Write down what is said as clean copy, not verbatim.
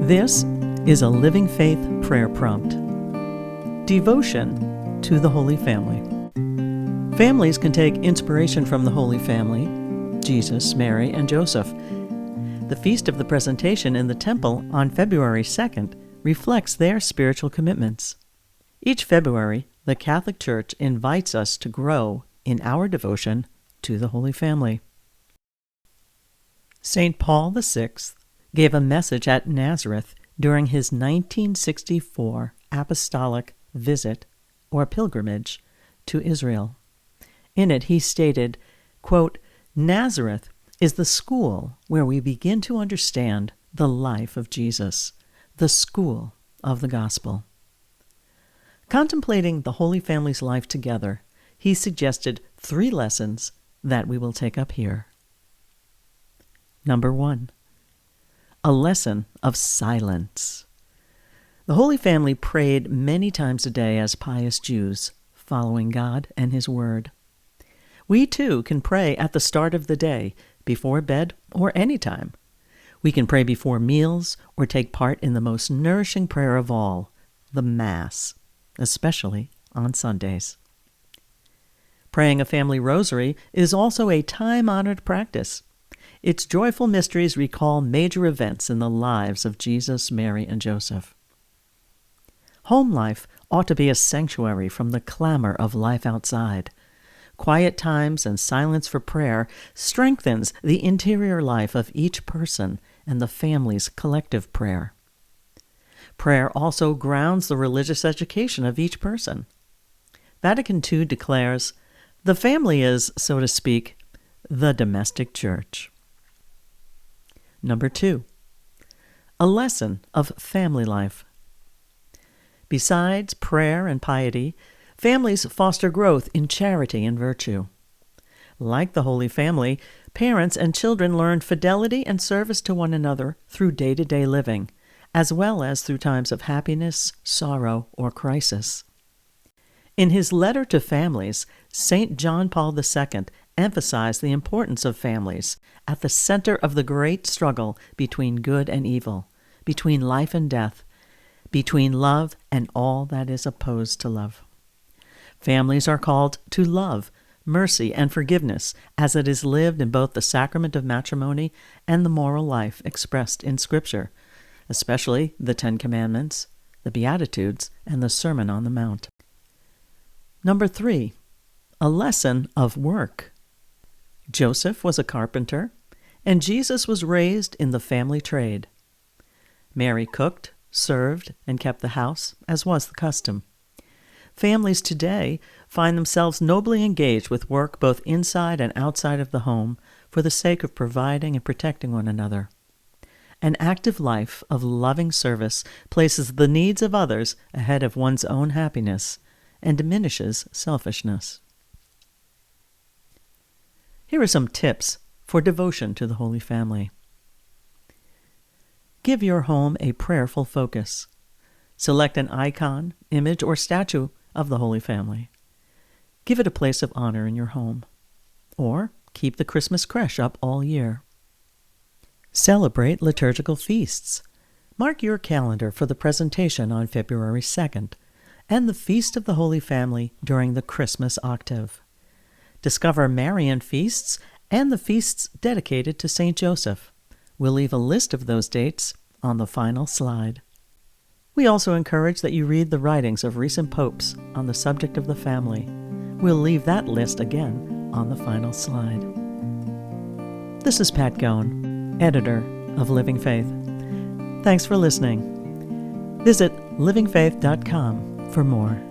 This is a Living Faith prayer prompt. Devotion to the Holy Family. Families can take inspiration from the Holy Family, Jesus, Mary, and Joseph. The Feast of the Presentation in the Temple on February 2nd reflects their spiritual commitments. Each February, the Catholic Church invites us to grow in our devotion to the Holy Family. St. Paul VI gave a message at Nazareth during his 1964 apostolic visit or pilgrimage to Israel. In it he stated, quote, "Nazareth is the school where we begin to understand the life of Jesus, the school of the gospel." Contemplating the Holy Family's life together, he suggested 3 lessons that we will take up here. Number 1, a lesson of silence. The Holy Family prayed many times a day as pious Jews, following God and His Word. We too can pray at the start of the day, before bed, or any time. We can pray before meals or take part in the most nourishing prayer of all, the Mass, especially on Sundays. Praying a family rosary is also a time-honored practice. Its joyful mysteries recall major events in the lives of Jesus, Mary, and Joseph. Home life ought to be a sanctuary from the clamor of life outside. Quiet times and silence for prayer strengthens the interior life of each person and the family's collective prayer. Prayer also grounds the religious education of each person. Vatican II declares, "The family is, so to speak, the domestic church." Number 2, a lesson of family life. Besides prayer and piety, families foster growth in charity and virtue. Like the Holy Family, parents and children learn fidelity and service to one another through day-to-day living, as well as through times of happiness, sorrow, or crisis. In his letter to families, St. John Paul II emphasized the importance of families at the center of the great struggle between good and evil, between life and death, between love and all that is opposed to love. Families are called to love, mercy, and forgiveness as it is lived in both the sacrament of matrimony and the moral life expressed in Scripture, especially the 10 Commandments, the Beatitudes, and the Sermon on the Mount. Number 3, a lesson of work. Joseph was a carpenter, and Jesus was raised in the family trade. Mary cooked, served, and kept the house, as was the custom. Families today find themselves nobly engaged with work both inside and outside of the home for the sake of providing and protecting one another. An active life of loving service places the needs of others ahead of one's own happiness and diminishes selfishness. Here are some tips for devotion to the Holy Family. Give your home a prayerful focus. Select an icon, image, or statue of the Holy Family. Give it a place of honor in your home. Or keep the Christmas creche up all year. Celebrate liturgical feasts. Mark your calendar for the presentation on February 2nd and the Feast of the Holy Family during the Christmas octave. Discover Marian feasts and the feasts dedicated to St. Joseph. We'll leave a list of those dates on the final slide. We also encourage that you read the writings of recent popes on the subject of the family. We'll leave that list again on the final slide. This is Pat Goen, editor of Living Faith. Thanks for listening. Visit livingfaith.com for more.